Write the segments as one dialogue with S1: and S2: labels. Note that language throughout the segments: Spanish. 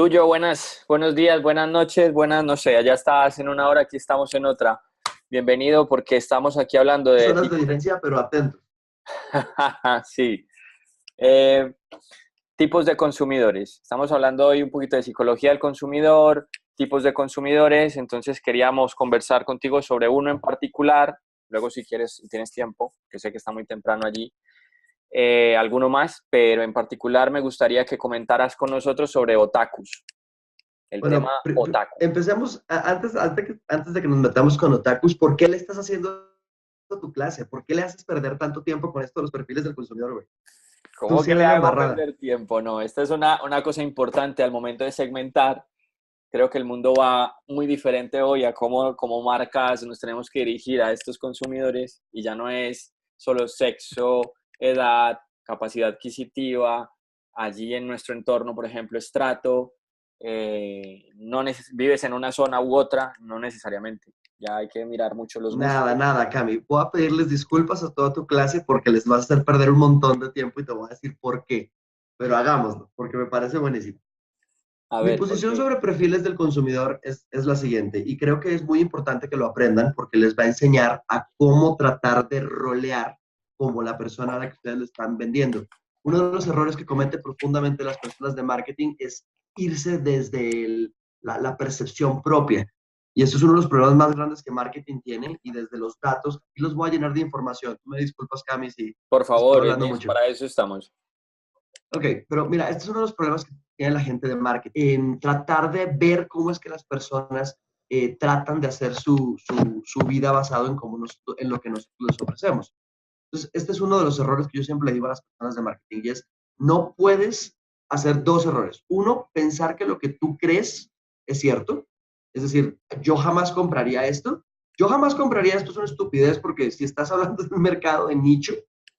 S1: Tuyo, buenos días, buenas noches, buenas, no sé, allá estás en una hora, aquí estamos en otra. Bienvenido porque estamos aquí hablando de
S2: Horas de
S1: tipos de...
S2: diferencia, pero atentos.
S1: Sí, eh, tipos de consumidores. Estamos hablando hoy un poquito de psicología del consumidor, tipos de consumidores, entonces queríamos conversar contigo sobre uno en particular, luego si quieres, si tienes tiempo, que sé que está muy temprano allí, alguno más, pero en particular me gustaría que comentaras con nosotros sobre otakus, el tema
S2: Bueno,
S1: otaku.
S2: empecemos, antes de que nos metamos con otakus, ¿por qué le estás haciendo tu clase? ¿Por qué le haces perder tanto tiempo con esto de los perfiles del consumidor, güey? Tú
S1: ¿Cómo
S2: sí
S1: que le
S2: eres la
S1: hago
S2: embarrada.
S1: perder tiempo? No, esta es una cosa importante al momento de segmentar. Creo que el mundo va muy diferente hoy a cómo como marcas nos tenemos que dirigir a estos consumidores y ya no es solo sexo, edad, capacidad adquisitiva, allí en nuestro entorno, por ejemplo, estrato, no vives en una zona u otra, no necesariamente. Ya hay que mirar mucho los
S2: Nada,
S1: gustos.
S2: nada, Cami. Voy a pedirles disculpas a toda tu clase porque les vas a hacer perder un montón de tiempo y te voy a decir por qué. Pero hagámoslo, porque me parece buenísimo.
S1: A
S2: Mi
S1: ver,
S2: posición
S1: porque,
S2: sobre perfiles del consumidor es la siguiente, y creo que es muy importante que lo aprendan porque les va a enseñar a cómo tratar de rolear como la persona a la que ustedes le están vendiendo. Uno de los errores que cometen profundamente las personas de marketing es irse desde la percepción propia. Y eso es uno de los problemas más grandes que marketing tiene, y desde los datos, y los voy a llenar de información. Tú me disculpas, Cami, si
S1: por
S2: estoy
S1: favor,
S2: hablando mucho.
S1: para eso estamos.
S2: Ok, pero mira, este es uno de los problemas que tiene la gente de marketing, en tratar de ver cómo es que las personas tratan de hacer su vida basado en, en lo que nosotros les ofrecemos. Entonces, este es uno de los errores que yo siempre le digo a las personas de marketing, y es, no puedes hacer dos errores. Uno, pensar que lo que tú crees es cierto. Es decir, yo jamás compraría esto. Yo jamás compraría esto, es una estupidez, porque si estás hablando de un mercado de nicho,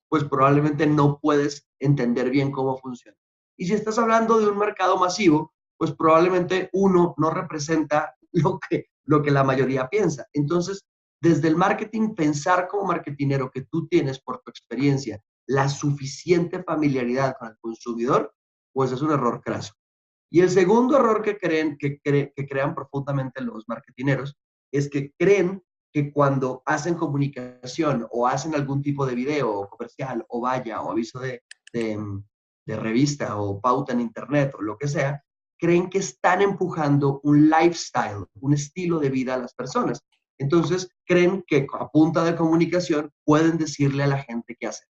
S2: pues probablemente no puedes entender bien cómo funciona. Y si estás hablando de un mercado masivo, pues probablemente uno no representa lo que la mayoría piensa. Entonces, desde el marketing, pensar como marketinero que tú tienes por tu experiencia la suficiente familiaridad con el consumidor, pues es un error craso. Y el segundo error que crean profundamente los marketineros es que creen que cuando hacen comunicación o hacen algún tipo de video o comercial o valla o aviso de, de revista o pauta en internet o lo que sea, creen que están empujando un lifestyle, un estilo de vida a las personas. Entonces, creen que a punta de comunicación pueden decirle a la gente qué hacer.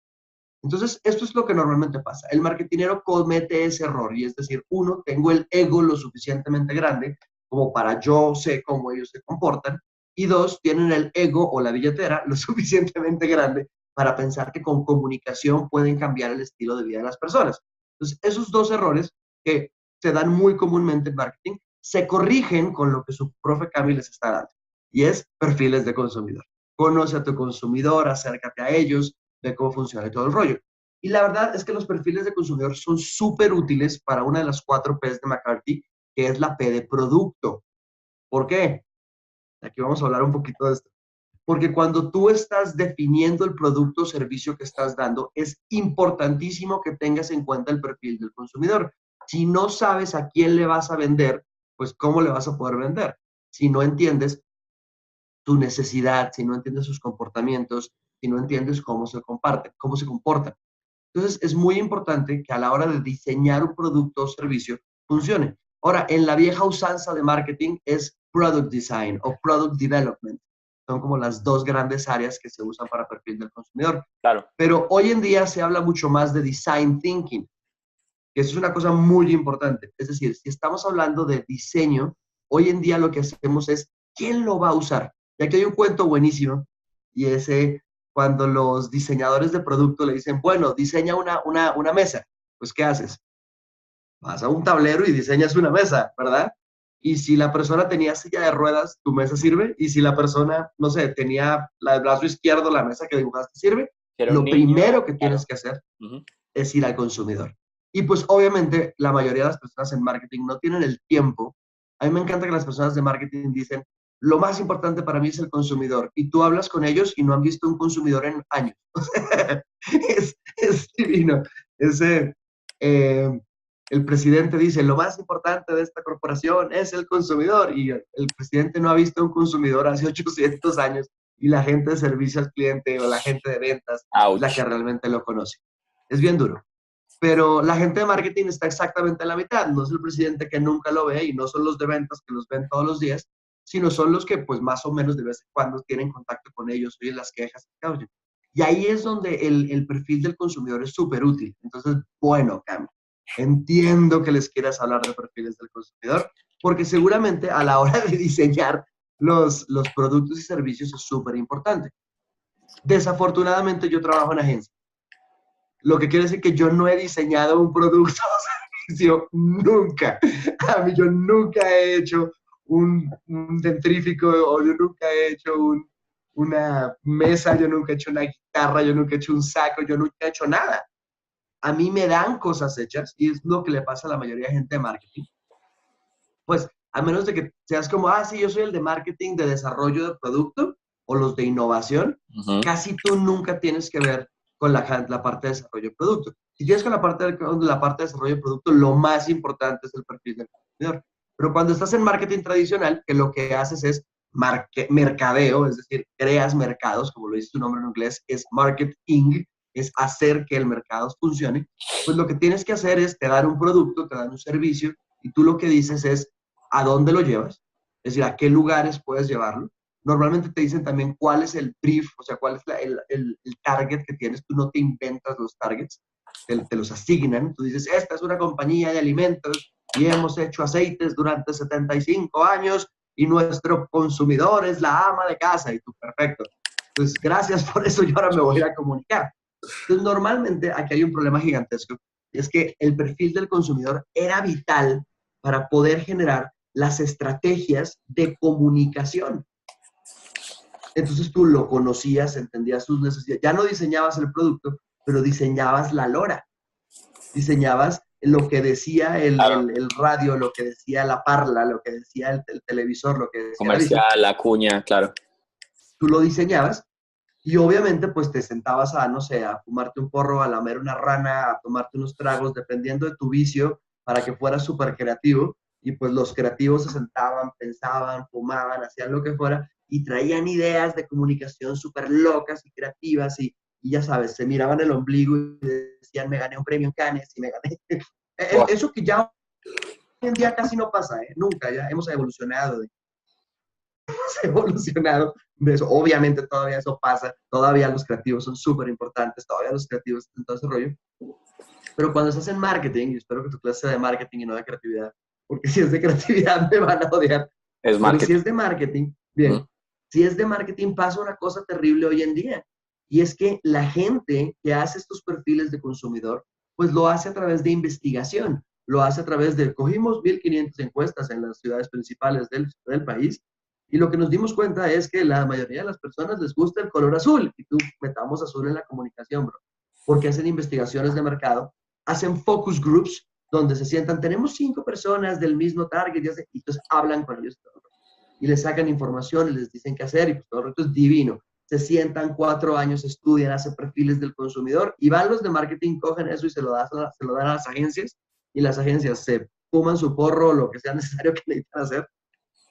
S2: Entonces, esto es lo que normalmente pasa. El marketinero comete ese error, y es decir, uno, tengo el ego lo suficientemente grande como para yo sé cómo ellos se comportan, y dos, tienen el ego o la billetera lo suficientemente grande para pensar que con comunicación pueden cambiar el estilo de vida de las personas. Entonces, esos dos errores que se dan muy comúnmente en marketing se corrigen con lo que su profe Cami les está dando, y es perfiles de consumidor. Conoce a tu consumidor, acércate a ellos, de cómo funciona todo el rollo. Y la verdad es que los perfiles de consumidor son súper útiles para una de las 4 P's de McCarthy, que es la P de producto. ¿Por qué? Aquí vamos a hablar un poquito de esto. Porque cuando tú estás definiendo el producto o servicio que estás dando, es importantísimo que tengas en cuenta el perfil del consumidor. Si no sabes a quién le vas a vender, pues ¿cómo le vas a poder vender? Si no entiendes tu necesidad, si no entiendes sus comportamientos, si no entiendes cómo se comparten, cómo se comportan. Entonces, es muy importante que a la hora de diseñar un producto o servicio funcione. Ahora, en la vieja usanza de marketing es product design o product development. Son como las dos grandes áreas que se usan para perfil del consumidor.
S1: Claro.
S2: Pero hoy en día se habla mucho más de design thinking, que eso es una cosa muy importante. Es decir, si estamos hablando de diseño, hoy en día lo que hacemos es, ¿quién lo va a usar? Y aquí hay un cuento buenísimo, y ese, cuando los diseñadores de producto le dicen, bueno, diseña una mesa, pues ¿qué haces? Vas a un tablero y diseñas una mesa, ¿verdad? Y si la persona tenía silla de ruedas, tu mesa sirve. Y si la persona, no sé, tenía el brazo izquierdo, la mesa que dibujaste sirve.
S1: Si era un
S2: Lo
S1: niño,
S2: primero que
S1: claro.
S2: tienes que hacer
S1: Ujú.
S2: es ir al consumidor. Y pues obviamente la mayoría de las personas en marketing no tienen el tiempo. A mí me encanta que las personas de marketing dicen, lo más importante para mí es el consumidor. Y tú hablas con ellos y no han visto un consumidor en años. es divino. Ese, el presidente dice, lo más importante de esta corporación es el consumidor, y el presidente no ha visto un consumidor hace 800 años, y la gente de servicio al cliente o la gente de ventas es la
S1: Ouch.
S2: que realmente lo conoce. Es bien duro. Pero la gente de marketing está exactamente en la mitad. No es el presidente que nunca lo ve y no son los de ventas que los ven todos los días, sino son los que pues más o menos de vez en cuando tienen contacto con ellos, oyen las quejas. Y ahí es donde el perfil del consumidor es súper útil. Entonces, bueno, Cami, entiendo que les quieras hablar de perfiles del consumidor, porque seguramente a la hora de diseñar los productos y servicios es súper importante. Desafortunadamente yo trabajo en agencia, lo que quiere decir que yo no he diseñado un producto o servicio nunca. A mí yo nunca he hecho un dentrífico, o yo nunca he hecho una mesa, yo nunca he hecho una guitarra, yo nunca he hecho un saco, yo nunca he hecho nada. A mí me dan cosas hechas y es lo que le pasa a la mayoría de gente de marketing. Pues a menos de que seas como, ah, sí, yo soy el de marketing de desarrollo de producto o los de innovación, casi tú nunca tienes que ver con la parte de desarrollo de producto. Si tienes con la parte de desarrollo de producto, lo más importante es el perfil del consumidor. Pero cuando estás en marketing tradicional, que lo que haces es mercadeo, es decir, creas mercados, como lo dice tu nombre en inglés, es marketing, es hacer que el mercado funcione, pues lo que tienes que hacer es te dar un producto, te dan un servicio, y tú lo que dices es a dónde lo llevas, es decir, a qué lugares puedes llevarlo. Normalmente te dicen también cuál es el brief, o sea, cuál es el target que tienes. Tú no te inventas los targets, te los asignan. Tú dices, esta es una compañía de alimentos y hemos hecho aceites durante 75 años y nuestro consumidor es la ama de casa. Y tú, perfecto. Entonces, gracias por eso, yo ahora me voy a ir a comunicar. Entonces, normalmente aquí hay un problema gigantesco, y es que el perfil del consumidor era vital para poder generar las estrategias de comunicación. Entonces tú lo conocías, entendías sus necesidades. Ya no diseñabas el producto, pero diseñabas la lora. Diseñabas lo que decía
S1: Claro,
S2: el radio, lo que decía la parla, lo que decía el televisor, lo que decía el aviso.
S1: comercial, la cuña, claro.
S2: Tú lo diseñabas y obviamente pues te sentabas a, no sé, a fumarte un porro, a lamer una rana, a tomarte unos tragos, dependiendo de tu vicio, para que fueras súper creativo. Y pues los creativos se sentaban, pensaban, fumaban, hacían lo que fuera y traían ideas de comunicación súper locas y creativas y ya sabes, se miraban el ombligo y decían, me gané un premio en Cannes y me gané.
S1: Buah,
S2: Eso que ya hoy en día casi no pasa, ¿eh? Nunca, ya hemos evolucionado, evolucionado de eso. Obviamente todavía eso pasa, todavía los creativos son súper importantes, todavía los creativos en todo ese rollo. Pero cuando estás en marketing, y espero que tu clase sea de marketing y no de creatividad, porque si es de creatividad me van a odiar,
S1: es
S2: pero si
S1: marketing.
S2: es de marketing, bien, si es de marketing pasa una cosa terrible hoy en día, y es que la gente que hace estos perfiles de consumidor, pues lo hace a través de investigación, lo hace a través de, cogimos 1.500 encuestas en las ciudades principales del país, y lo que nos dimos cuenta es que la mayoría de las personas les gusta el color azul, y tú metamos azul en la comunicación, bro, porque hacen investigaciones de mercado, hacen focus groups, donde se sientan, tenemos 5 personas del mismo target, y entonces hablan con ellos y les sacan información y les dicen qué hacer, y pues todo esto es divino. Se sientan 4 años, estudian, hacen perfiles del consumidor, y van los de marketing, cogen eso y se lo dan a las agencias, y las agencias se fuman su porro, lo que sea necesario que necesitan hacer,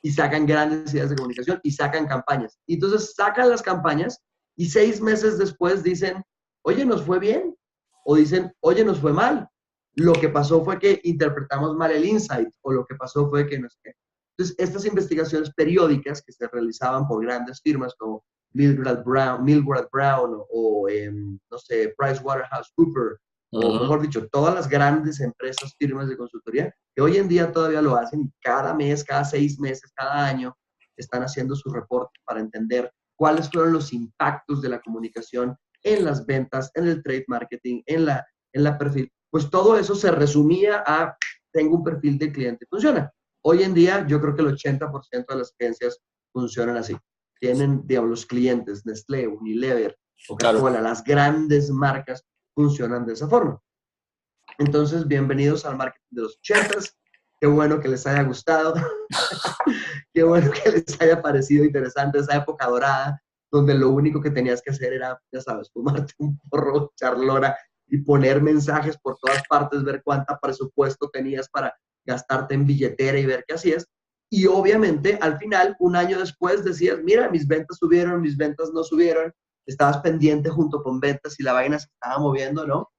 S2: y sacan grandes ideas de comunicación y sacan campañas. Y entonces sacan las campañas y 6 meses después dicen, oye, nos fue bien, o dicen, oye, nos fue mal. Lo que pasó fue que interpretamos mal el insight, o lo que pasó fue que no sé qué. Entonces, estas investigaciones periódicas que se realizaban por grandes firmas como Milward Brown no sé, PricewaterhouseCoopers, o mejor dicho, todas las grandes empresas, firmas de consultoría, que hoy en día todavía lo hacen y cada mes, cada 6 meses, cada año están haciendo su reporte para entender cuáles fueron los impactos de la comunicación en las ventas, en el trade marketing, en la perfil. Pues todo eso se resumía a, tengo un perfil de cliente, funciona. Hoy en día yo creo que el 80% de las agencias funcionan así. Tienen, digamos, los clientes, Nestlé, Unilever,
S1: Claro.
S2: Coca-Cola, las grandes marcas funcionan de esa forma. Entonces, bienvenidos al marketing de los 80s. Qué bueno que les haya gustado. Qué bueno que les haya parecido interesante esa época dorada, donde lo único que tenías que hacer era, ya sabes, fumarte un porro, charlora y poner mensajes por todas partes, ver cuánto presupuesto tenías para gastarte en billetera y ver qué hacías. Y obviamente al final, un año después decías, mira, mis ventas subieron, mis ventas no subieron, estabas pendiente junto con ventas y la vaina se estaba moviendo, ¿no?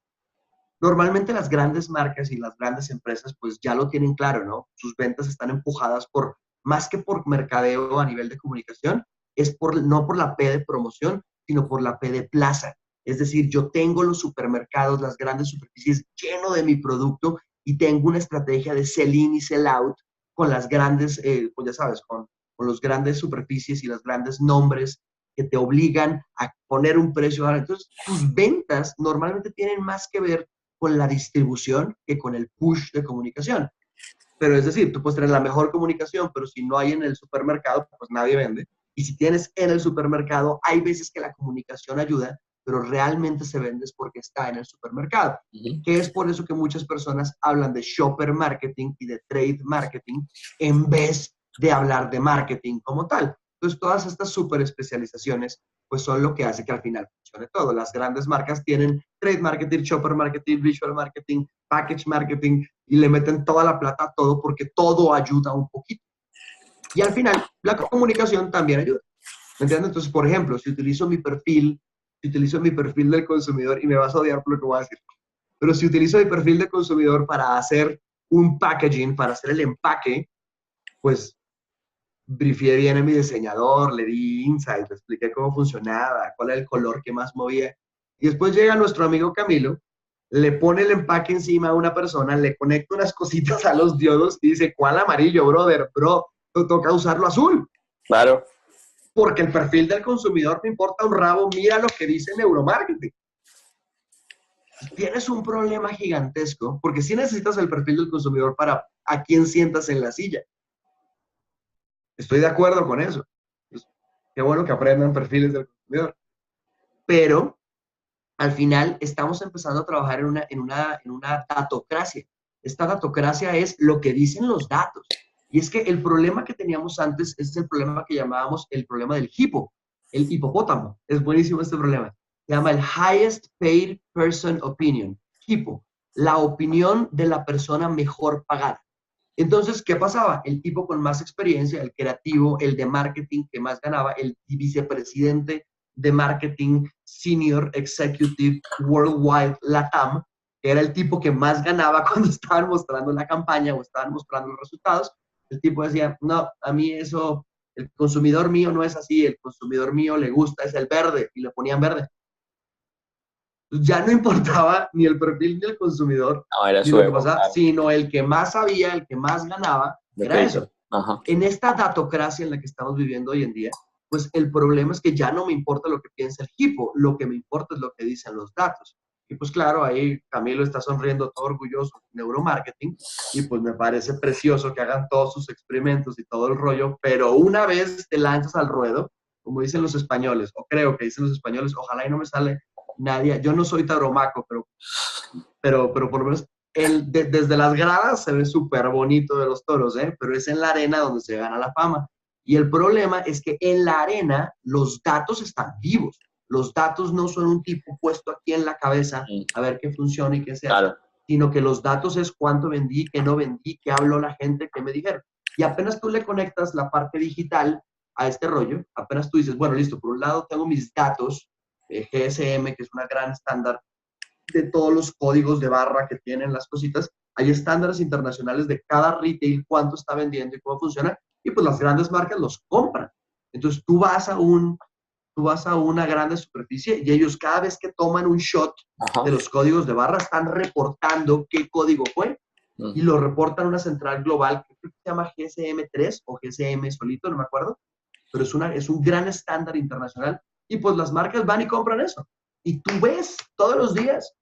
S2: Normalmente las grandes marcas y las grandes empresas pues ya lo tienen claro, ¿no? Sus ventas están empujadas por, más que por mercadeo a nivel de comunicación, es por, no por la P de promoción, sino por la P de plaza. Es decir, yo tengo los supermercados, las grandes superficies lleno de mi producto y tengo una estrategia de sell-in y sell-out con las grandes, pues ya sabes, con los grandes superficies y los grandes nombres que te obligan a poner un precio. Entonces, tus ventas normalmente tienen más que ver con la distribución que con el push de comunicación. Pero es decir, tú puedes tener la mejor comunicación, pero si no hay en el supermercado, pues nadie vende. Y si tienes en el supermercado, hay veces que la comunicación ayuda, pero realmente se vende es porque está en el supermercado. Que es por eso que muchas personas hablan de shopper marketing y de trade marketing en vez de hablar de marketing como tal. Entonces, todas estas super especializaciones pues son lo que hace que al final funcione todo. Las grandes marcas tienen trade marketing, shopper marketing, visual marketing, package marketing y le meten toda la plata a todo porque todo ayuda un poquito. Y al final, la comunicación también ayuda. ¿Me entiendes? Entonces, por ejemplo, si utilizo mi perfil del consumidor, y me vas a odiar por lo que voy a decir, pero si utilizo mi perfil de consumidor para hacer un packaging, para hacer el empaque, pues brifié bien a mi diseñador, le di insight, le expliqué cómo funcionaba, cuál era el color que más movía. Y después llega nuestro amigo Camilo, le pone el empaque encima a una persona, le conecta unas cositas a los diodos y dice, ¿cuál amarillo, brother? Bro, te toca usarlo azul.
S1: Claro.
S2: Porque el perfil del consumidor me importa un rabo, mira lo que dice neuromarketing. Tienes un problema gigantesco, porque sí necesitas el perfil del consumidor para a quién sientas en la silla. Estoy de acuerdo con eso. Pues, qué bueno que aprendan perfiles del consumidor. Pero al final estamos empezando a trabajar en una datocracia. Esta datocracia es lo que dicen los datos. Y es que el problema que teníamos antes es el problema que llamábamos el problema del hipo, el hipopótamo. Es buenísimo este problema. Se llama el Highest Paid Person Opinion, hipo, la opinión de la persona mejor pagada. Entonces, ¿qué pasaba? El tipo con más experiencia, el creativo, el de marketing que más ganaba, el vicepresidente de marketing senior executive worldwide LATAM, que era el tipo que más ganaba cuando estaban mostrando la campaña o estaban mostrando los resultados, el tipo decía, no, a mí eso, el consumidor mío no es así, el consumidor mío le gusta, es el verde, y le ponían verde. Ya no importaba ni el perfil del consumidor,
S1: No, era
S2: ni
S1: su
S2: lo que
S1: ego,
S2: pasaba,
S1: claro.
S2: sino el que más sabía, el que más ganaba, era eso.
S1: Ajá.
S2: En esta datocracia en la que estamos viviendo hoy en día, pues el problema es que ya no me importa lo que piensa el hipo, lo que me importa es lo que dicen los datos. Y pues claro, ahí Camilo está sonriendo todo orgulloso de neuromarketing y pues me parece precioso que hagan todos sus experimentos y todo el rollo, pero una vez te lanzas al ruedo, como dicen los españoles, o creo que dicen los españoles, ojalá y no me sale nadie, yo no soy tauromaco, pero por lo menos desde las gradas se ve súper bonito de los toros, ¿eh? Pero es en la arena donde se gana la fama. Y el problema es que en la arena los datos están vivos. Los datos no son un tipo puesto aquí en la cabeza a ver qué funciona y qué se hace,
S1: Claro.
S2: sino que los datos es cuánto vendí, qué no vendí, qué habló la gente, qué me dijeron. Y apenas tú le conectas la parte digital a este rollo, apenas tú dices, bueno, listo, por un lado tengo mis datos, GSM, que es una gran estándar de todos los códigos de barra que tienen las cositas. Hay estándares internacionales de cada retail, cuánto está vendiendo y cómo funciona, y pues las grandes marcas los compran. Entonces tú vas a una grande superficie y ellos cada vez que toman un shot de los códigos de barra están reportando qué código fue y lo reportan a una central global que creo que se llama GSM3 o GSM solito, no me acuerdo, pero es un gran estándar internacional y pues las marcas van y compran eso. Y tú ves todos los días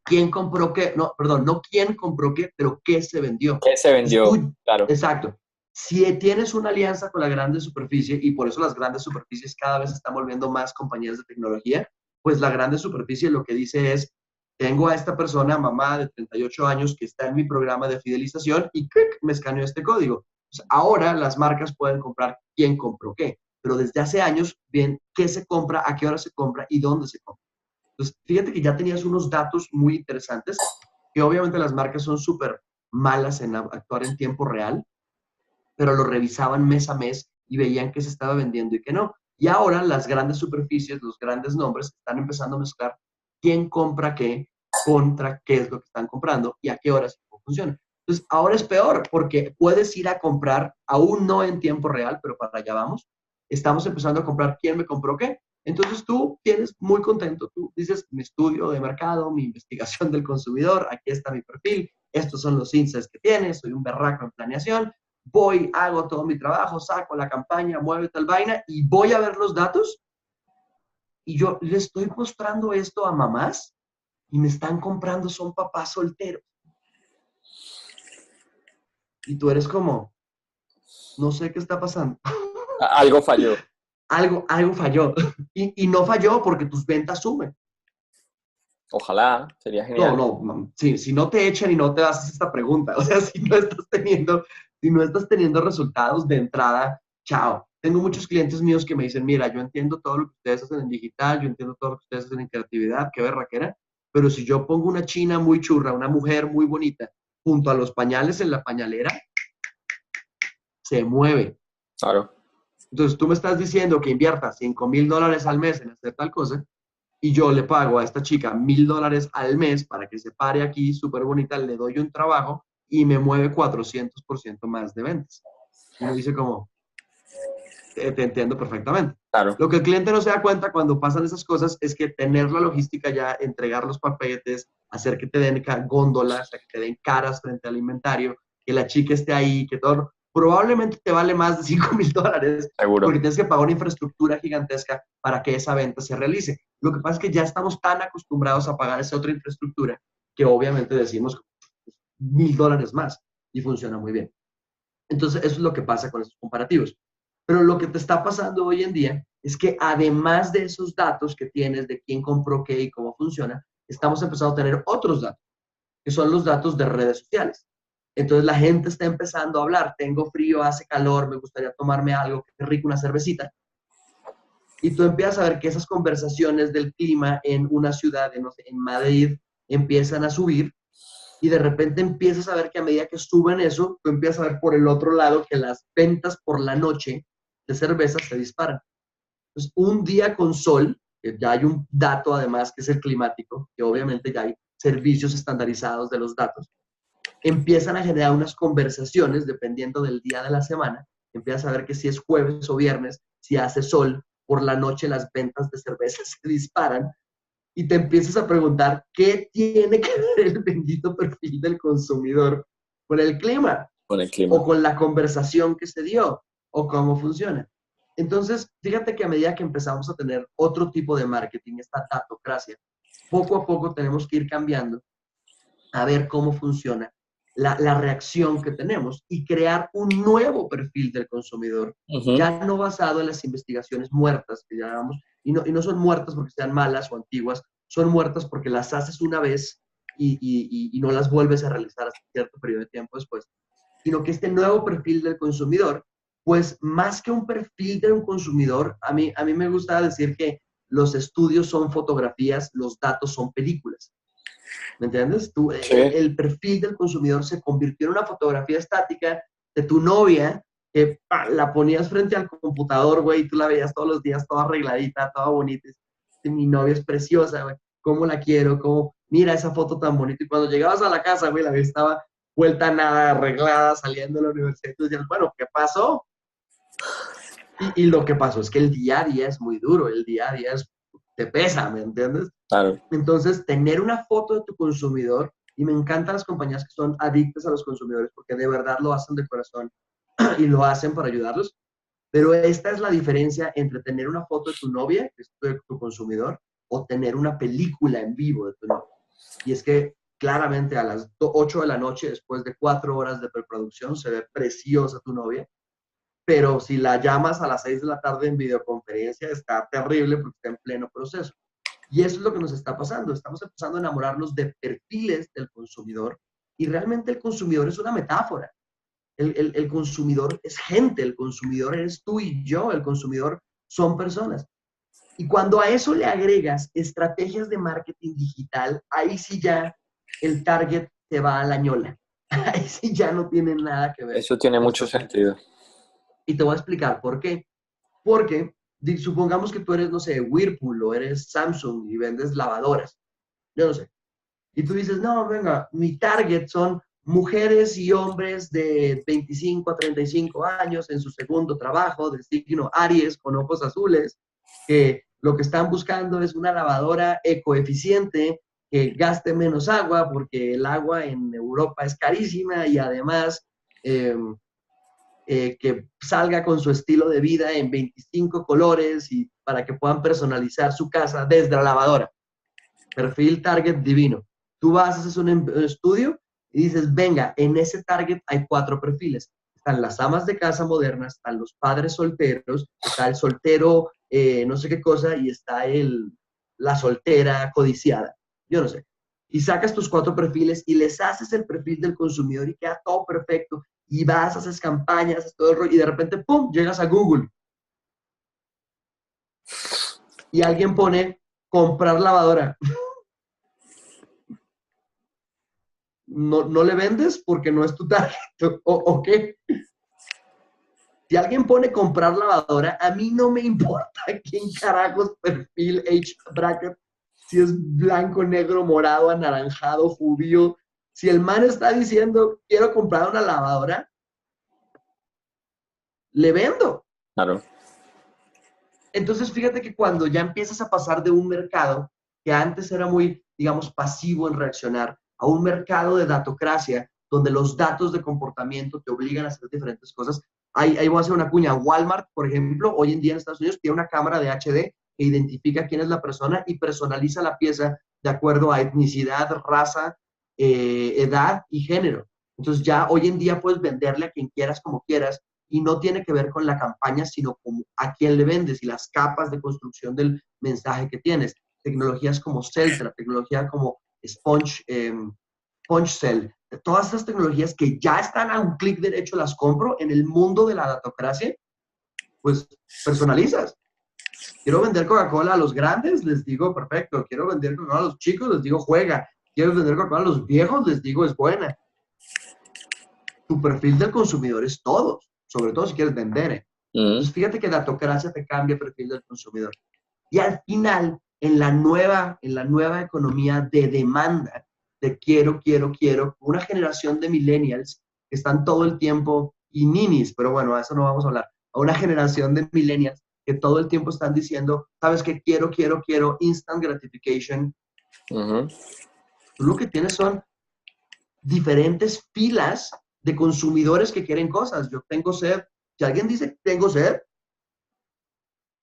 S2: quién compró qué, no, perdón, no quién compró qué, pero qué se vendió.
S1: ¿Qué se vendió? Claro.
S2: Exacto. Si tienes una alianza con la grande superficie, y por eso las grandes superficies cada vez están volviendo más compañías de tecnología, pues la grande superficie lo que dice es, tengo a esta persona, mamá de 38 años, que está en mi programa de fidelización y ¡clic! Me escaneó este código. Pues ahora las marcas pueden comprar quién compró qué, pero desde hace años ven qué se compra, a qué hora se compra y dónde se compra. Entonces, fíjate que ya tenías unos datos muy interesantes, que obviamente las marcas son súper malas en actuar en tiempo real, pero lo revisaban mes a mes y veían que se estaba vendiendo y que no. Y ahora las grandes superficies, los grandes nombres, están empezando a mezclar quién compra qué contra qué es lo que están comprando y a qué horas y cómo funciona. Entonces, ahora es peor porque puedes ir a comprar, aún no en tiempo real, pero para allá vamos. Estamos empezando a comprar quién me compró qué. Entonces tú tienes muy contento, tú dices mi estudio de mercado, mi investigación del consumidor, aquí está mi perfil, estos son los insights que tienes, soy un berraco en planeación, voy, hago todo mi trabajo, saco la campaña, mueve tal vaina y voy a ver los datos y yo le estoy mostrando esto a mamás y me están comprando, son papás solteros. Y tú eres como, no sé qué está pasando.
S1: Algo falló.
S2: Algo falló. Y no falló porque tus ventas suben.
S1: Ojalá, sería
S2: No,
S1: genial.
S2: no, si no te echan y no te haces esta pregunta, o sea, si no estás teniendo resultados de entrada, chao. Tengo muchos clientes míos que me dicen, mira, yo entiendo todo lo que ustedes hacen en digital, yo entiendo todo lo que ustedes hacen en creatividad, qué berraquera, pero si yo pongo una china muy churra, una mujer muy bonita, junto a los pañales en la pañalera, se mueve.
S1: Claro.
S2: Entonces tú me estás diciendo que invierta $5,000 al mes en hacer tal cosa, y yo le pago a esta chica $1,000 al mes para que se pare aquí, súper bonita, le doy un trabajo y me mueve 400% más de ventas. Y uno dice como, te entiendo perfectamente.
S1: Claro.
S2: Lo que el cliente no se da cuenta cuando pasan esas cosas es que tener la logística ya, entregar los paquetes, hacer que te den góndolas, que te den caras frente al inventario, que la chica esté ahí, que todo, probablemente te vale más de $5,000
S1: Seguro.
S2: porque tienes que pagar una infraestructura gigantesca para que esa venta se realice. Lo que pasa es que ya estamos tan acostumbrados a pagar esa otra infraestructura que obviamente decimos $1,000 más y funciona muy bien. Entonces, eso es lo que pasa con esos comparativos. Pero lo que te está pasando hoy en día es que además de esos datos que tienes de quién compró qué y cómo funciona, estamos empezando a tener otros datos, que son los datos de redes sociales. Entonces la gente está empezando a hablar, tengo frío, hace calor, me gustaría tomarme algo, qué rico, una cervecita. Y tú empiezas a ver que esas conversaciones del clima en una ciudad, no sé, en Madrid, empiezan a subir y de repente empiezas a ver que a medida que suben eso, tú empiezas a ver por el otro lado que las ventas por la noche de cervezas se disparan. Entonces, un día con sol, que ya hay un dato además que es el climático, que obviamente ya hay servicios estandarizados de los datos, empiezan a generar unas conversaciones dependiendo del día de la semana. Empiezas a ver que si es jueves o viernes, si hace sol, por la noche las ventas de cervezas se disparan y te empiezas a preguntar qué tiene que ver el bendito perfil del consumidor con el clima
S1: Con el clima.
S2: o con la conversación que se dio o cómo funciona. Entonces, fíjate que a medida que empezamos a tener otro tipo de marketing, esta datocracia, poco a poco tenemos que ir cambiando a ver cómo funciona la reacción que tenemos y crear un nuevo perfil del consumidor, ya no basado en las investigaciones muertas que llamamos, y no son muertas porque sean malas o antiguas, son muertas porque las haces una vez y no las vuelves a realizar hasta cierto periodo de tiempo después, sino que este nuevo perfil del consumidor, pues más que un perfil de un consumidor, a mí me gusta decir que los estudios son fotografías, los datos son películas. ¿Me entiendes? Tú,
S1: Sí.
S2: el perfil del consumidor se convirtió en una fotografía estática de tu novia que la ponías frente al computador, güey, y tú la veías todos los días toda arregladita, toda bonita. Y mi novia es preciosa, güey. ¿Cómo la quiero? ¿Cómo? Mira esa foto tan bonita. Y cuando llegabas a la casa, güey, la veía estaba vuelta a nada, arreglada, saliendo de la universidad. Y tú decías, bueno, ¿qué pasó? Y lo que pasó es que el día a día es muy duro, el día a día es, te pesa, ¿me entiendes?
S1: Claro.
S2: Entonces, tener una foto de tu consumidor, y me encantan las compañías que son adictas a los consumidores porque de verdad lo hacen de corazón y lo hacen para ayudarlos, pero esta es la diferencia entre tener una foto de tu novia, que es tu consumidor, o tener una película en vivo de tu novia. Y es que claramente a las 8 de la noche, después de 4 horas de preproducción, se ve preciosa tu novia, pero si la llamas a las 6 de la tarde en videoconferencia, está terrible porque está en pleno proceso. Y eso es lo que nos está pasando. Estamos empezando a enamorarnos de perfiles del consumidor y realmente el consumidor es una metáfora. El consumidor es gente, el consumidor eres tú y yo, el consumidor son personas. Y cuando a eso le agregas estrategias de marketing digital, ahí sí ya el target te va a la ñola. Ahí sí ya no tiene nada que ver
S1: Eso tiene
S2: con
S1: mucho
S2: estrategia.
S1: sentido.
S2: Y te voy a explicar por qué. Porque supongamos que tú eres, no sé, Whirlpool o eres Samsung y vendes lavadoras. Yo no sé. Y tú dices, no, venga, mi target son mujeres y hombres de 25 a 35 años en su segundo trabajo, de signo Aries, con ojos azules, que lo que están buscando es una lavadora ecoeficiente que gaste menos agua, porque el agua en Europa es carísima y además que salga con su estilo de vida en 25 colores y para que puedan personalizar su casa desde la lavadora. Perfil target divino. Tú vas, haces un estudio y dices, venga, en ese target hay 4 perfiles. Están las amas de casa modernas, están los padres solteros, está el soltero no sé qué cosa y está la soltera codiciada. Yo no sé. Y sacas tus 4 perfiles y les haces el perfil del consumidor y queda todo perfecto. Y vas, haces campañas, haces todo el rollo y de repente, ¡pum!, llegas a Google y alguien pone comprar lavadora. No le vendes porque no es tu target. ¿O qué? Si alguien pone comprar lavadora, a mí no me importa quién carajos perfil age bracket, si es blanco, negro, morado, anaranjado, judío. Si el man está diciendo quiero comprar una lavadora, le vendo.
S1: Claro.
S2: Entonces, fíjate que cuando ya empiezas a pasar de un mercado que antes era muy, digamos, pasivo en reaccionar, a un mercado de datocracia, donde los datos de comportamiento te obligan a hacer diferentes cosas. Ahí voy a hacer una cuña. Walmart, por ejemplo, hoy en día en Estados Unidos tiene una cámara de HD que identifica quién es la persona y personaliza la pieza de acuerdo a etnicidad, raza, edad y género. Entonces ya hoy en día puedes venderle a quien quieras como quieras y no tiene que ver con la campaña, sino con a quién le vendes y las capas de construcción del mensaje que tienes. Tecnologías como Celtra, tecnología como Punchcell, todas estas tecnologías que ya están a un clic derecho, las compro en el mundo de la datocracia, pues personalizas. Quiero vender Coca-Cola a los grandes, les digo perfecto. Quiero vender Coca-Cola a los chicos, les digo juega. Quiero vender Coca-Cola a los viejos, les digo es buena. Tu perfil del consumidor es todo, sobre todo si quieres vender. Entonces, fíjate que datocracia te cambia el perfil del consumidor. Y al final, en la nueva economía de demanda, de quiero, una generación de millennials que están todo el tiempo, y ninis, pero bueno, a eso no vamos a hablar, a una generación de millennials que todo el tiempo están diciendo, sabes que quiero, instant gratification. Tú lo que tienes son diferentes filas de consumidores que quieren cosas. Yo tengo sed. Si alguien dice tengo sed,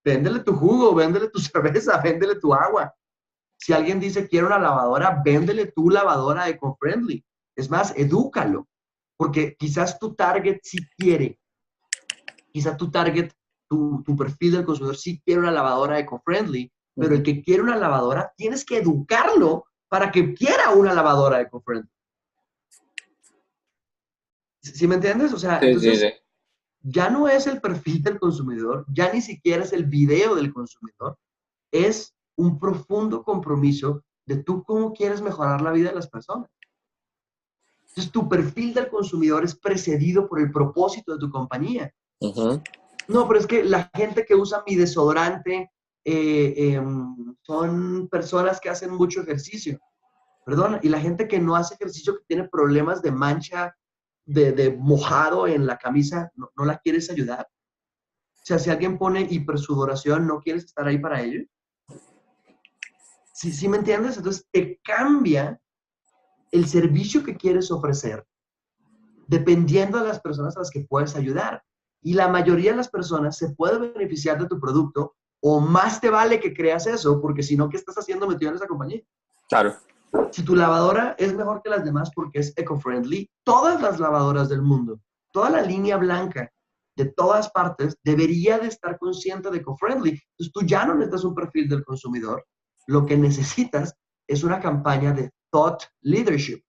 S2: véndele tu jugo, véndele tu cerveza, véndele tu agua. Si alguien dice quiero una lavadora, véndele tu lavadora eco-friendly. Es más, edúcalo. Porque quizás tu target sí quiere, quizás tu target, tu perfil del consumidor sí quiere una lavadora eco-friendly, pero el que quiere una lavadora, tienes que educarlo para que quiera una lavadora eco-friendly. ¿Sí me entiendes? O sea,
S1: Sí, sí,
S2: entonces
S1: sí.
S2: ya no es el perfil del consumidor, ya ni siquiera es el video del consumidor, es un profundo compromiso de tú cómo quieres mejorar la vida de las personas. Entonces, tu perfil del consumidor es precedido por el propósito de tu compañía. No, pero es que la gente que usa mi desodorante son personas que hacen mucho ejercicio. Perdón, y la gente que no hace ejercicio, que tiene problemas de mancha, de mojado en la camisa, no la quieres ayudar. O sea, si alguien pone hipersudoración, ¿no quieres estar ahí para ellos? ¿Sí me entiendes? Entonces, te cambia el servicio que quieres ofrecer dependiendo de las personas a las que puedes ayudar. Y la mayoría de las personas se puede beneficiar de tu producto o más te vale que creas eso, porque si no, ¿qué estás haciendo metido en esa compañía?
S1: Claro.
S2: Si tu lavadora es mejor que las demás porque es eco-friendly, todas las lavadoras del mundo, toda la línea blanca de todas partes debería de estar consciente de eco-friendly. Entonces tú ya no necesitas un perfil del consumidor, lo que necesitas es una campaña de thought leadership,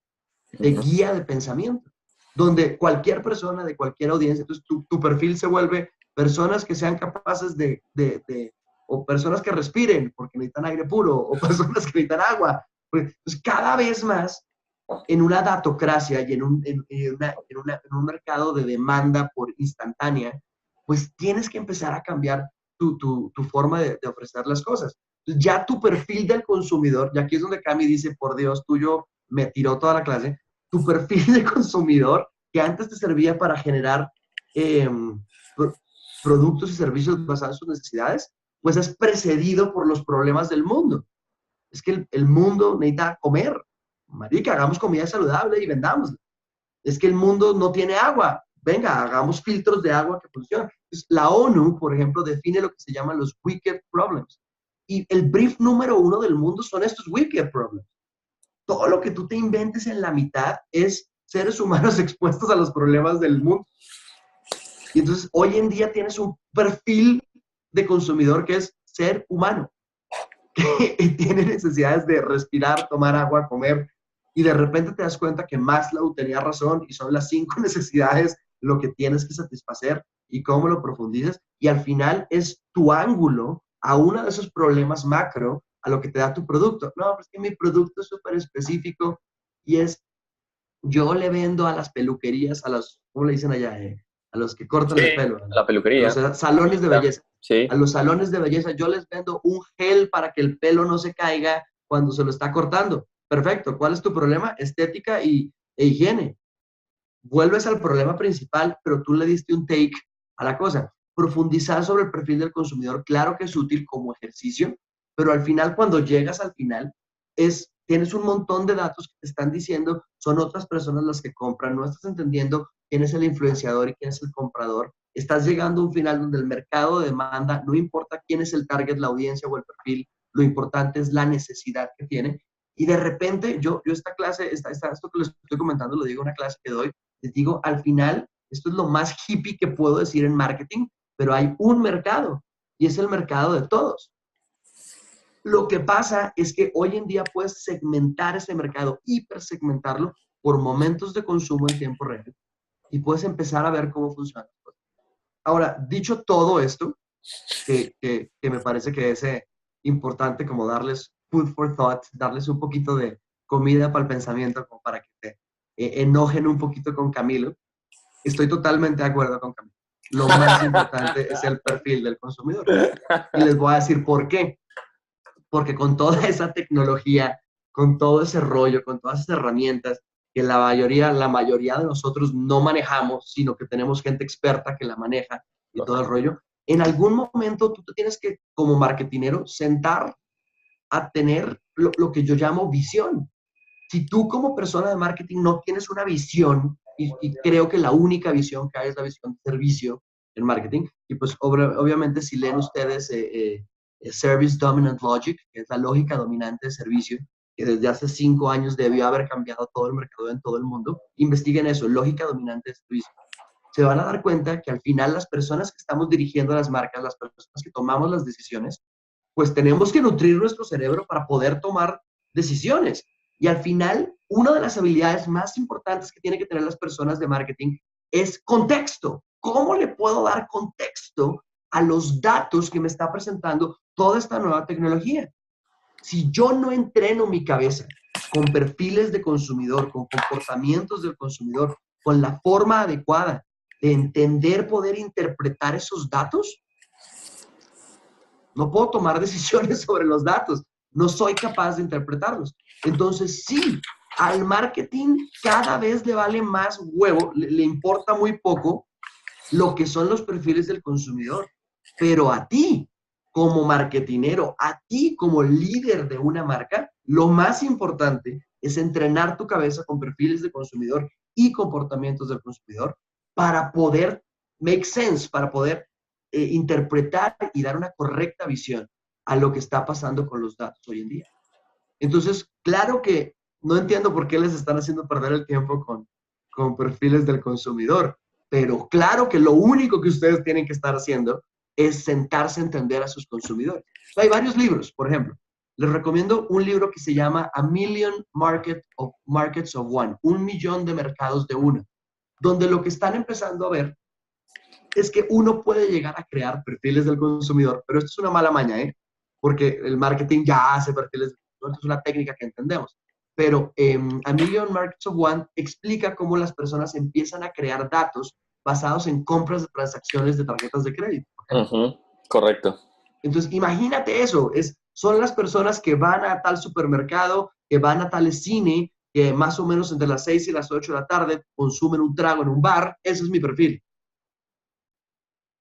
S2: de guía de pensamiento, donde cualquier persona de cualquier audiencia, entonces tu perfil se vuelve personas que sean capaces de o personas que respiren porque necesitan aire puro, o personas que necesitan agua. Pues cada vez más en una datocracia y en un mercado de demanda por instantánea, pues tienes que empezar a cambiar tu forma de ofrecer las cosas. Ya tu perfil del consumidor, y aquí es donde Cami dice, por Dios, tuyo me tiró toda la clase, tu perfil de consumidor que antes te servía para generar eh, pro productos y servicios basados en sus necesidades, pues es precedido por los problemas del mundo. Es que el mundo necesita comer. Marica, hagamos comida saludable y vendámosla. Es que el mundo no tiene agua. Venga, hagamos filtros de agua que funcionen. Entonces, la ONU, por ejemplo, define lo que se llaman los wicked problems. Y el brief número 1 del mundo son estos wicked problems. Todo lo que tú te inventes en la mitad es seres humanos expuestos a los problemas del mundo. Y entonces, hoy en día tienes un perfil de consumidor que es ser humano, que tiene necesidades de respirar, tomar agua, comer, y de repente te das cuenta que Maslow tenía razón y son las 5 necesidades lo que tienes que satisfacer y cómo lo profundizas, y al final es tu ángulo a uno de esos problemas macro a lo que te da tu producto. No, pues que mi producto es súper específico y es, yo le vendo a las peluquerías, a los, ¿cómo le dicen allá? A los que cortan
S1: Sí,
S2: el pelo, ¿no?
S1: la
S2: A
S1: peluquería.
S2: los salones de belleza.
S1: Sí.
S2: A los salones de belleza, yo les vendo un gel para que el pelo no se caiga cuando se lo está cortando. Perfecto. ¿Cuál es tu problema? Estética e higiene. Vuelves al problema principal, pero tú le diste un take a la cosa. Profundizar sobre el perfil del consumidor, claro que es útil como ejercicio, pero al final, cuando llegas al final, tienes un montón de datos que te están diciendo, son otras personas las que compran, no estás entendiendo quién es el influenciador y quién es el comprador. Estás llegando a un final donde el mercado de demanda, no importa quién es el target, la audiencia o el perfil, lo importante es la necesidad que tiene. Y de repente, yo esta clase, esto que les estoy comentando, lo digo en una clase que doy, les digo, al final, esto es lo más hippie que puedo decir en marketing, pero hay un mercado y es el mercado de todos. Lo que pasa es que hoy en día puedes segmentar ese mercado, hipersegmentarlo por momentos de consumo en tiempo real y puedes empezar a ver cómo funciona. Ahora, dicho todo esto, que me parece que es importante como darles food for thought, darles un poquito de comida para el pensamiento, como para que te enojen un poquito con Camilo. Estoy totalmente de acuerdo con Camilo. Lo más importante es el perfil del consumidor. Y les voy a decir por qué. Porque con toda esa tecnología, con todo ese rollo, con todas esas herramientas que la mayoría de nosotros no manejamos, sino que tenemos gente experta que la maneja y todo el rollo, en algún momento tú te tienes que, como marketinero, sentar a tener lo que yo llamo visión. Si tú como persona de marketing no tienes una visión, y creo que la única visión que hay es la visión de servicio en marketing, y pues obviamente si leen ustedes Service Dominant Logic, que es la lógica dominante de servicio, que desde hace 5 años debió haber cambiado todo el mercado en todo el mundo, investiguen eso, lógica dominante de servicio. Se van a dar cuenta que al final las personas que estamos dirigiendo las marcas, las personas que tomamos las decisiones, pues tenemos que nutrir nuestro cerebro para poder tomar decisiones. Y al final, una de las habilidades más importantes que tienen que tener las personas de marketing es contexto. ¿Cómo le puedo dar contexto a los datos que me está presentando toda esta nueva tecnología? Si yo no entreno mi cabeza con perfiles de consumidor, con comportamientos del consumidor, con la forma adecuada de entender, poder interpretar esos datos, no puedo tomar decisiones sobre los datos. No soy capaz de interpretarlos. Entonces, sí, al marketing cada vez le vale más huevo, le importa muy poco lo que son los perfiles del consumidor. Pero a ti, como marketinero, a ti como líder de una marca, lo más importante es entrenar tu cabeza con perfiles de consumidor y comportamientos del consumidor para poder make sense, para poder interpretar y dar una correcta visión a lo que está pasando con los datos hoy en día. Entonces, claro que no entiendo por qué les están haciendo perder el tiempo con perfiles del consumidor, pero claro que lo único que ustedes tienen que estar haciendo es sentarse a entender a sus consumidores. Hay varios libros, por ejemplo. Les recomiendo un libro que se llama A Million Markets of One, 1 millón de mercados de uno, donde lo que están empezando a ver es que uno puede llegar a crear perfiles del consumidor, pero esto es una mala maña, ¿eh? Porque el marketing ya hace perfiles del consumidor, esto es una técnica que entendemos. Pero A Million Markets of One explica cómo las personas empiezan a crear datos basados en compras de transacciones de tarjetas de crédito.
S1: Correcto.
S2: Entonces, imagínate eso, son las personas que van a tal supermercado, que van a tal cine, que más o menos entre las 6 y las 8 de la tarde consumen un trago en un bar. Ese es mi perfil.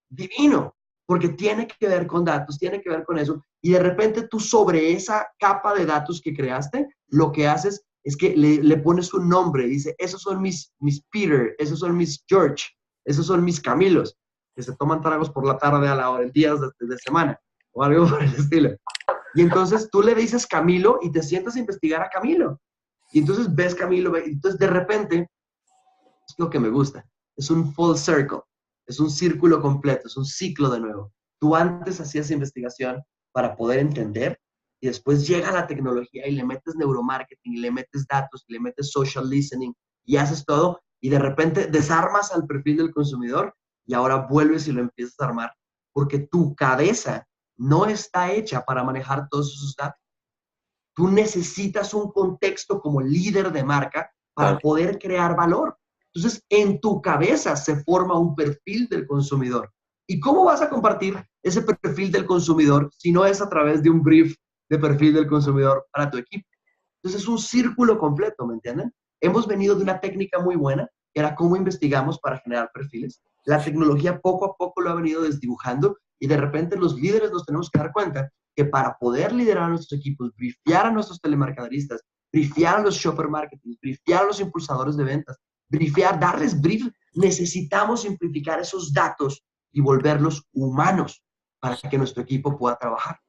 S2: Divino, porque tiene que ver con datos, tiene que ver con eso. Y de repente tú sobre esa capa de datos que creaste, lo que haces es que le pones un nombre. Dice, esos son mis Peter, esos son mis George, esos son mis Camilos, que se toman tragos por la tarde a la hora, en días de semana, o algo por el estilo. Y entonces tú le dices Camilo y te sientas a investigar a Camilo. Y entonces ves Camilo, y entonces de repente, es lo que me gusta, es un full circle, es un círculo completo, es un ciclo de nuevo. Tú antes hacías investigación para poder entender y después llega la tecnología y le metes neuromarketing, y le metes datos, y le metes social listening y haces todo y de repente desarmas al perfil del consumidor y ahora vuelves y lo empiezas a armar porque tu cabeza no está hecha para manejar todos esos datos. Tú necesitas un contexto como líder de marca para poder crear valor. Entonces, en tu cabeza se forma un perfil del consumidor. ¿Y cómo vas a compartir ese perfil del consumidor si no es a través de un brief de perfil del consumidor para tu equipo? Entonces, es un círculo completo, ¿me entienden? Hemos venido de una técnica muy buena, que era cómo investigamos para generar perfiles. La tecnología poco a poco lo ha venido desdibujando y de repente los líderes nos tenemos que dar cuenta que para poder liderar a nuestros equipos, briefiar a nuestros telemercaderistas, briefiar a los shopper marketing, briefiar a los impulsadores de ventas, briefiar, darles brief, necesitamos simplificar esos datos y volverlos humanos para que nuestro equipo pueda trabajar.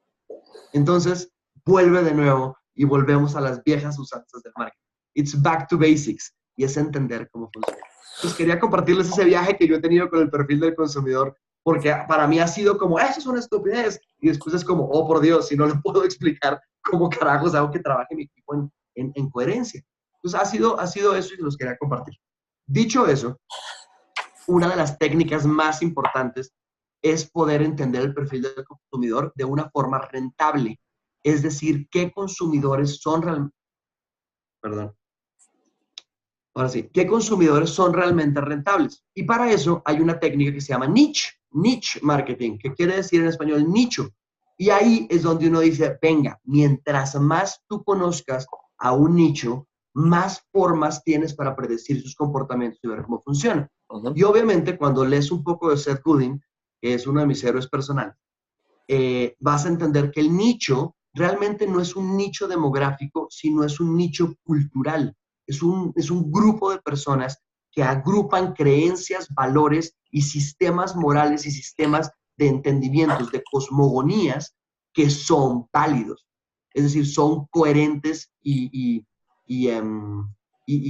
S2: Entonces, vuelve de nuevo y volvemos a las viejas usanzas del marketing. It's back to basics y es entender cómo funciona. Entonces, quería compartirles ese viaje que yo he tenido con el perfil del consumidor porque para mí ha sido como, eso es una estupidez, y después es como, oh, por Dios, si no lo puedo explicar, ¿cómo carajos hago que trabaje mi equipo en coherencia? Entonces, ha sido eso y los quería compartir. Dicho eso, una de las técnicas más importantes es poder entender el perfil del consumidor de una forma rentable, es decir, qué consumidores son realmente, perdón, ahora sí, qué consumidores son realmente rentables. Y para eso hay una técnica que se llama niche marketing, que quiere decir en español nicho. Y ahí es donde uno dice, venga, mientras más tú conozcas a un nicho, más formas tienes para predecir sus comportamientos y ver cómo funciona. Y obviamente cuando lees un poco de Seth Godin, que es uno de mis héroes personales, vas a entender que el nicho realmente no es un nicho demográfico, sino es un nicho cultural. Es un grupo de personas que agrupan creencias, valores y sistemas morales y sistemas de entendimientos, de cosmogonías que son válidos. Es decir, son coherentes y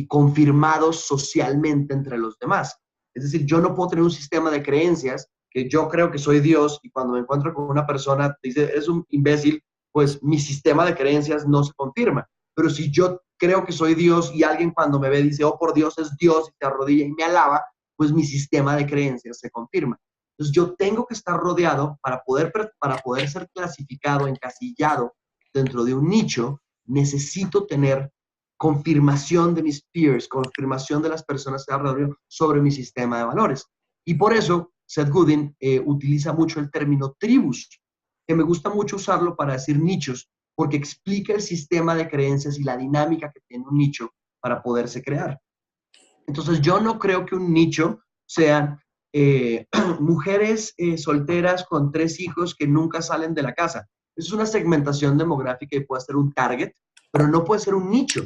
S2: confirmados socialmente entre los demás. Es decir, yo no puedo tener un sistema de creencias que yo creo que soy Dios y cuando me encuentro con una persona dice, eres un imbécil, pues mi sistema de creencias no se confirma. Pero si yo creo que soy Dios y alguien cuando me ve dice, oh, por Dios, es Dios, y te arrodilla y me alaba, pues mi sistema de creencias se confirma. Entonces yo tengo que estar rodeado para poder ser clasificado, encasillado dentro de un nicho, necesito tener confirmación de mis peers, confirmación de las personas que alrededor sobre mi sistema de valores. Y por eso Seth Godin utiliza mucho el término tribus, que me gusta mucho usarlo para decir nichos, porque explica el sistema de creencias y la dinámica que tiene un nicho para poderse crear. Entonces, yo no creo que un nicho sean mujeres solteras con 3 hijos que nunca salen de la casa. Es una segmentación demográfica y puede ser un target, pero no puede ser un nicho,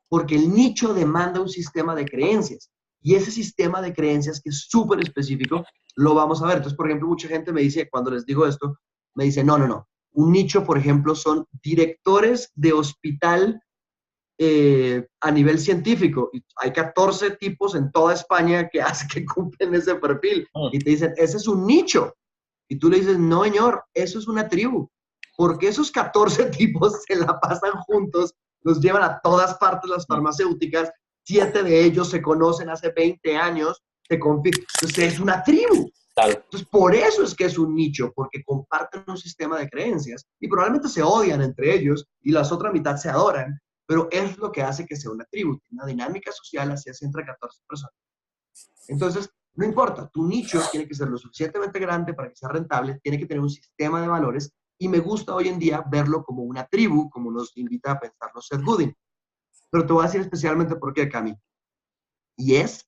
S2: porque el nicho demanda un sistema de creencias. Y ese sistema de creencias, que es súper específico, lo vamos a ver. Entonces, por ejemplo, mucha gente me dice, cuando les digo esto, me dice, no, no, no. Un nicho, por ejemplo, son directores de hospital a nivel científico. Hay 14 tipos en toda España que cumplen ese perfil. Y te dicen, ese es un nicho. Y tú le dices, no, señor, eso es una tribu. Porque esos 14 tipos se la pasan juntos, los llevan a todas partes las farmacéuticas, 7 de ellos se conocen hace 20 años, se confirman. Entonces es una tribu.
S1: Claro.
S2: Entonces, por eso es que es un nicho, porque comparten un sistema de creencias y probablemente se odian entre ellos y la otra mitad se adoran, pero es lo que hace que sea una tribu, una dinámica social así es entre 14 personas. Entonces, no importa, tu nicho tiene que ser lo suficientemente grande para que sea rentable, tiene que tener un sistema de valores y me gusta hoy en día verlo como una tribu, como nos invita a pensarlo Seth Godin. Pero te voy a decir especialmente por qué, Cami. Y es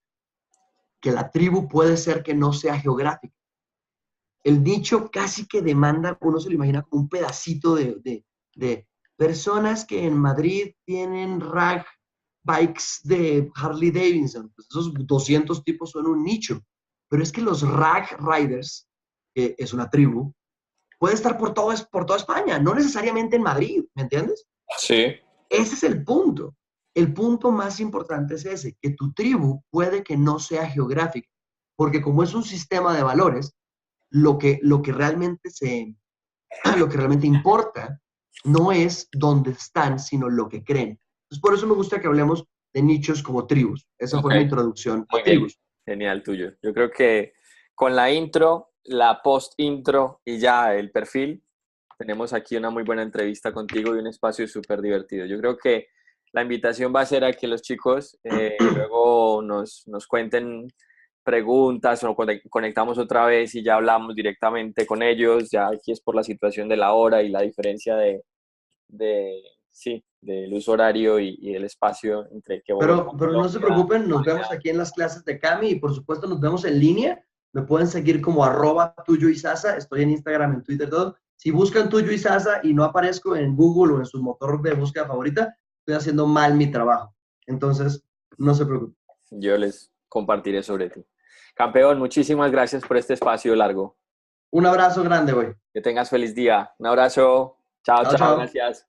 S2: que la tribu puede ser que no sea geográfica. El nicho casi que demanda, uno se lo imagina como un pedacito de personas que en Madrid tienen rag bikes de Harley Davidson. Pues esos 200 tipos son un nicho. Pero es que los rag riders, que es una tribu, puede estar por toda España, no necesariamente en Madrid, ¿me entiendes?
S1: Sí.
S2: Ese es el punto. El punto más importante es ese, que tu tribu puede que no sea geográfica, porque como es un sistema de valores, lo que realmente lo que realmente importa no es dónde están, sino lo que creen. Entonces, por eso me gusta que hablemos de nichos como tribus. Esa
S1: Ok,
S2: fue mi introducción
S1: muy
S2: a
S1: bien.
S2: tribus.
S1: Genial tuyo. Yo creo que con la intro, la post-intro y ya el perfil, tenemos aquí una muy buena entrevista contigo y un espacio súper divertido. Yo creo que la invitación va a ser a que los chicos luego nos cuenten preguntas o conectamos otra vez y ya hablamos directamente con ellos. Ya aquí es por la situación de la hora y la diferencia sí, del uso horario y el espacio entre que Bogotá,
S2: Pero no se
S1: Colombia,
S2: preocupen, nos
S1: España.
S2: vemos aquí en las clases de Cami y por supuesto nos vemos en línea. Me pueden seguir como @tuyo y Sasa. Estoy en Instagram, en Twitter, todo. Si buscan Tuyo y Sasa y no aparezco en Google o en su motor de búsqueda favorita, estoy haciendo mal mi trabajo. Entonces, no se preocupen.
S1: Yo les compartiré sobre ti. Campeón, muchísimas gracias por este espacio largo.
S2: Un abrazo grande, güey.
S1: Que tengas feliz día. Un abrazo. Chao,
S2: Chao,
S1: chao,
S2: chao.
S1: gracias.